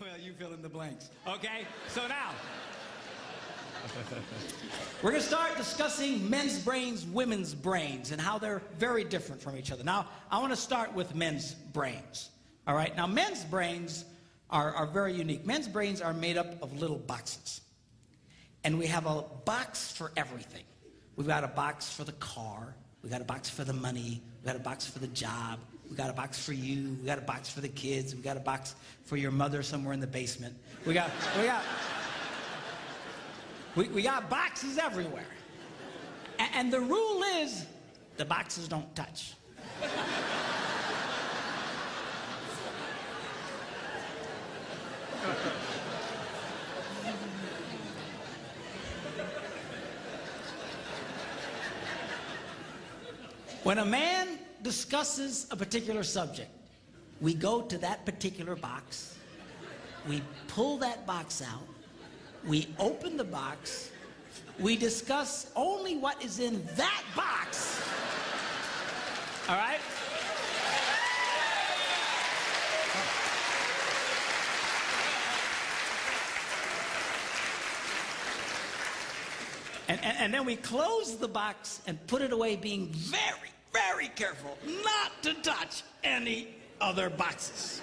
Well, you fill in the blanks. Okay? So now, we're going to start discussing men's brains, women's brains, and how they're very different from each other. Now, I want to start with men's brains. All right? Now, men's brains are very unique. Men's brains are made up of little boxes. And we have a box for everything. We've got a box for the car. We've got a box for the money. We've got a box for the job. We've got a box for you. We've got a box for the kids. We've got a box for your mother somewhere in the basement. We got boxes everywhere. And the rule is the boxes don't touch. When a man discusses a particular subject, we go to that particular box, we pull that box out, we open the box, we discuss only what is in that box, all right? And then we close the box and put it away, being very, very careful not to touch any other boxes.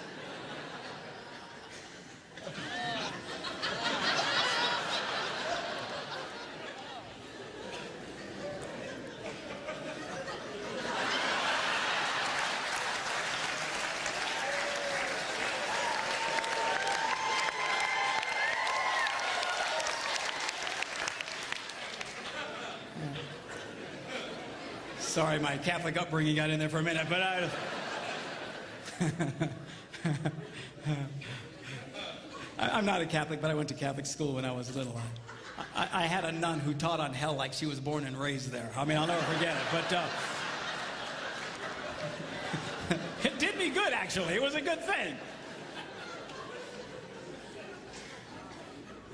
Sorry, my Catholic upbringing got in there for a minute, but I'm not a Catholic, but I went to Catholic school when I was little. I had a nun who taught on hell like she was born and raised there. I mean, I'll never forget it, but it did me good, actually. It was a good thing.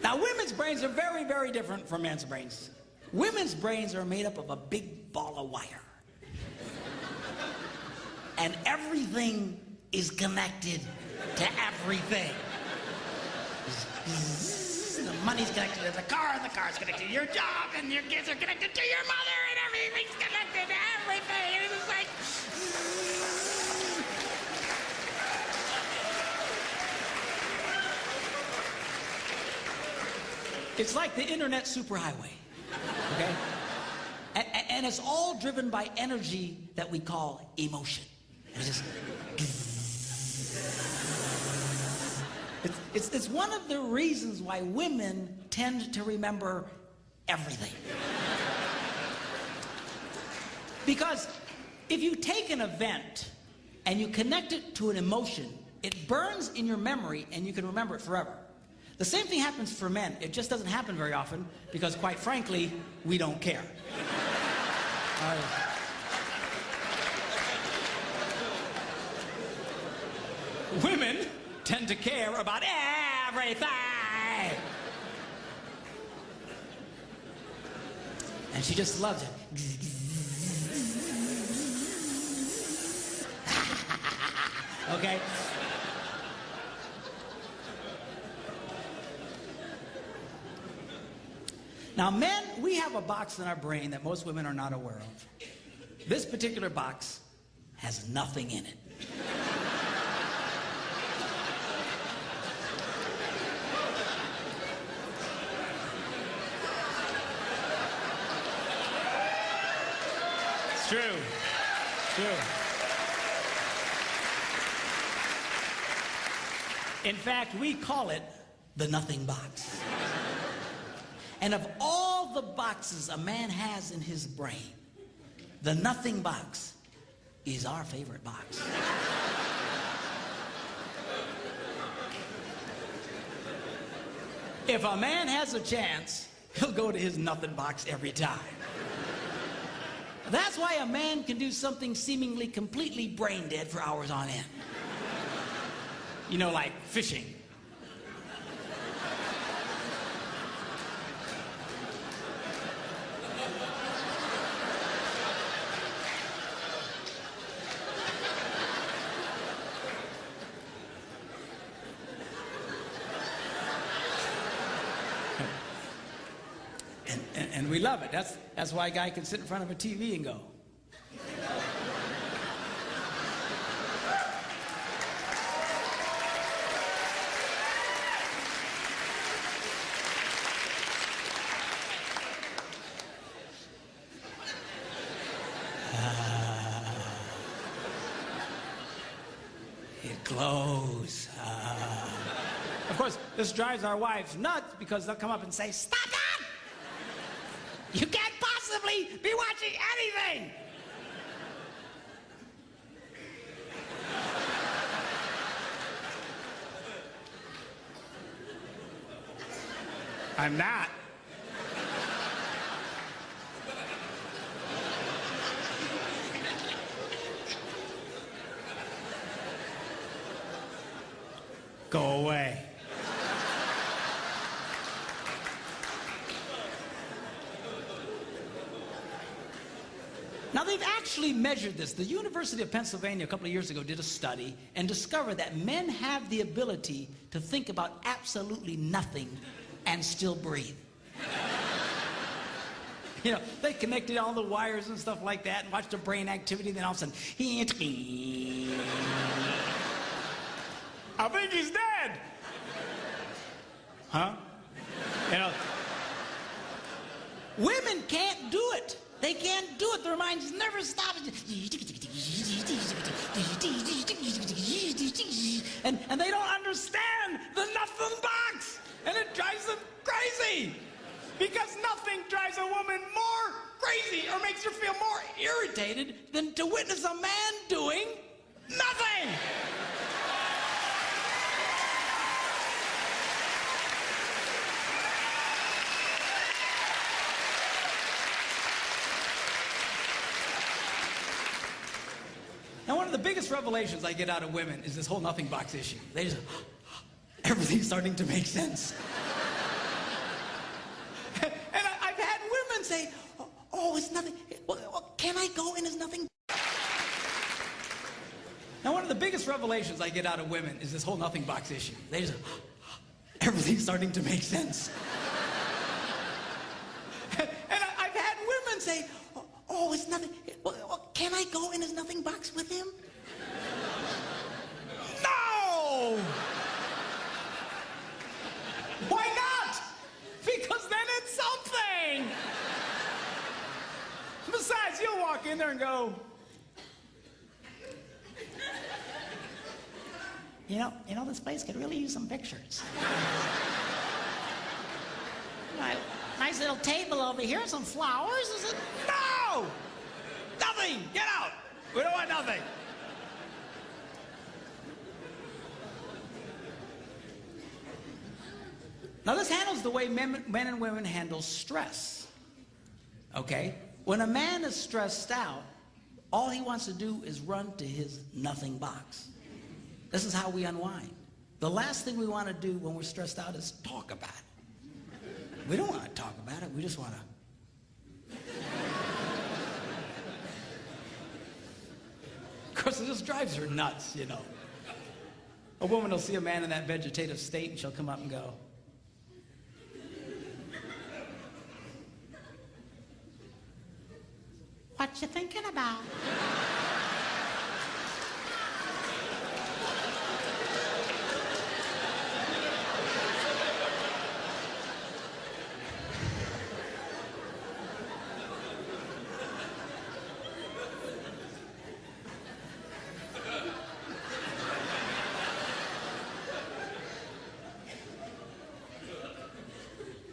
Now, women's brains are very, very different from men's brains. Women's brains are made up of a big ball of wire. And everything is connected to everything. The money's connected to the car, and the car's connected to your job, and your kids are connected to your mother, and everything's connected to everything. And it's like... It's like the internet superhighway, okay? And it's all driven by energy that we call emotion. It's just... It's one of the reasons why women tend to remember everything. Because if you take an event and you connect it to an emotion, it burns in your memory and you can remember it forever. The same thing happens for men. It just doesn't happen very often because, quite frankly, we don't care. Women tend to care about everything. And she just loves it. Okay? Now, men, we have a box in our brain that most women are not aware of. This particular box has nothing in it. It's true. It's true. In fact, we call it the nothing box. And of all the boxes a man has in his brain, the nothing box is our favorite box. If a man has a chance, he'll go to his nothing box every time. That's why a man can do something seemingly completely brain dead for hours on end. You know, like fishing. And we love it. That's why a guy can sit in front of a TV and go. It glows. Of course, this drives our wives nuts because they'll come up and say, "Stop that! You can't possibly be watching anything!" I'm not. Go away. Now, they've actually measured this. The University of Pennsylvania a couple of years ago did a study and discovered that men have the ability to think about absolutely nothing and still breathe. You know, they connected all the wires and stuff like that and watched the brain activity, then all of a sudden, I think he's dead. Huh? You know, women can't do it. They can't do it. Their minds never stop. And they don't understand the nothing box. And it drives them crazy. Because nothing drives a woman more crazy or makes her feel more irritated than to witness a man doing nothing. Now, one of the biggest revelations I get out of women is this whole nothing box issue. They just, everything's starting to make sense. And I've had women say, oh, it's nothing. Well, can I go and it's nothing? Now, one of the biggest revelations I get out of women is this whole nothing box issue. They just, everything's starting to make sense. And I've had women say, oh, it's nothing. Well, can I go in his nothing box with him? No! Why not? Because then it's something. Besides, you'll walk in there and go, you know, this place could really use some pictures. Nice little table over here, some flowers. Is it? No! Nothing! Get out! We don't want nothing. Now, this handles the way men and women handle stress. Okay? When a man is stressed out, all he wants to do is run to his nothing box. This is how we unwind. The last thing we want to do when we're stressed out is talk about it. We don't want to talk about it. We just want to. Of course, it just drives her nuts, you know. A woman will see a man in that vegetative state and she'll come up and go, "What you thinking about?"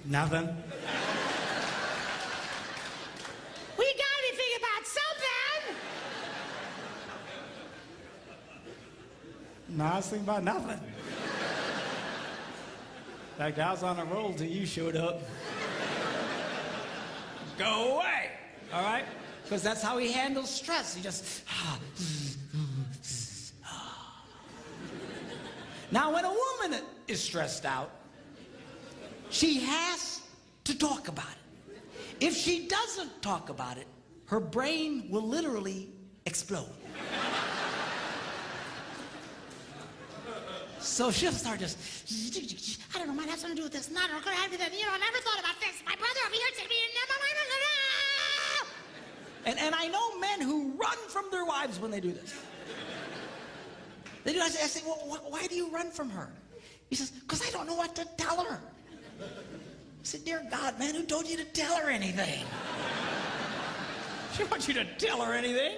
Nothing. We gotta be thinking about something. No, I was thinking about nothing. In fact, I was on a roll till you showed up. Go away, all right? Because that's how he handles stress. He just. Now, when a woman is stressed out, she has to talk about it. If she doesn't talk about it, her brain will literally explode. So she'll start just, I don't know, might have something to do with this. Not, or could have that. You know, I never thought about this. My brother over here said to me, never mind. And I know men who run from their wives when they do this. They do. I say, well, why do you run from her? He says, because I don't know what to tell her. I said, dear God, man, who told you to tell her anything? She wants you to tell her anything.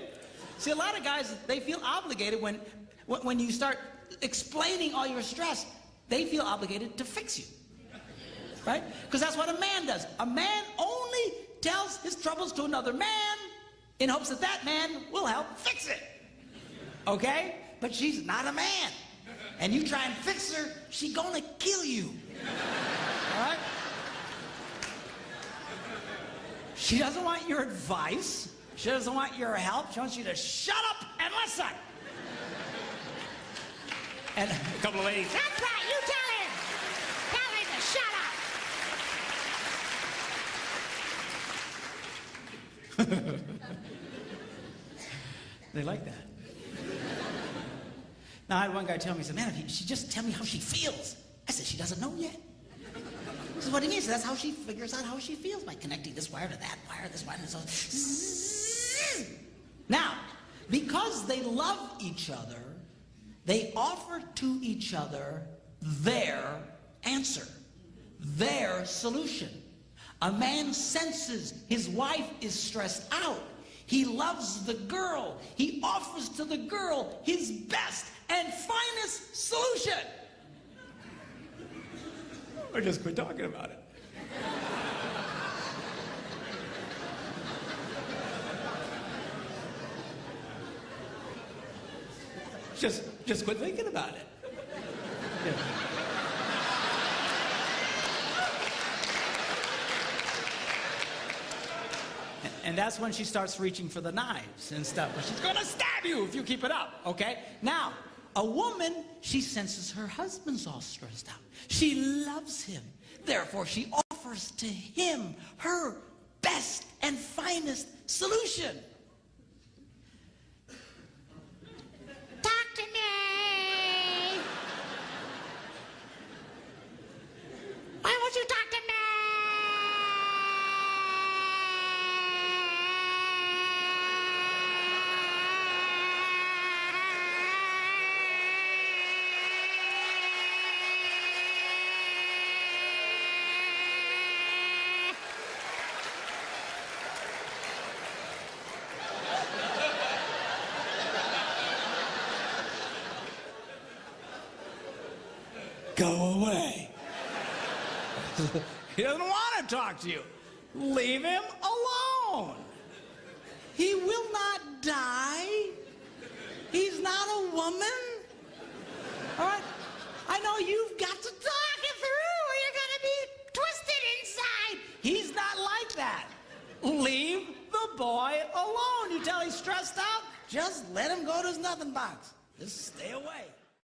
See, a lot of guys, they feel obligated when you start explaining all your stress, they feel obligated to fix you. Right? Because that's what a man does. A man only tells his troubles to another man in hopes that that man will help fix it. Okay? But she's not a man. And you try and fix her, she's gonna kill you. All right? She doesn't want your advice. She doesn't want your help. She wants you to shut up and listen. And a couple of ladies, that's right, you tell him. Tell him to shut up. They like that. Now, I had one guy tell me, he said, man, if she just tell me how she feels. I said, she doesn't know yet. He said, what do you mean? So that's how she figures out how she feels, by connecting this wire to that wire, this wire, and so. Now, because they love each other, they offer to each other their answer, their solution. A man senses his wife is stressed out. He loves the girl. He offers to the girl his best and finest solution. Or just quit talking about it. Just quit thinking about it. Yeah. And that's when she starts reaching for the knives and stuff. But she's gonna stab you if you keep it up, okay? Now, a woman, she senses her husband's all stressed out. She loves him. Therefore, she offers to him her best and finest solution. Talk to me. Why won't you talk to me? Go away. He doesn't want to talk to you. Leave him alone. He will not die. He's not a woman. All right? I know you've got to talk it through or you're going to be twisted inside. He's not like that. Leave the boy alone. You tell he's stressed out, just let him go to his nothing box. Just stay away.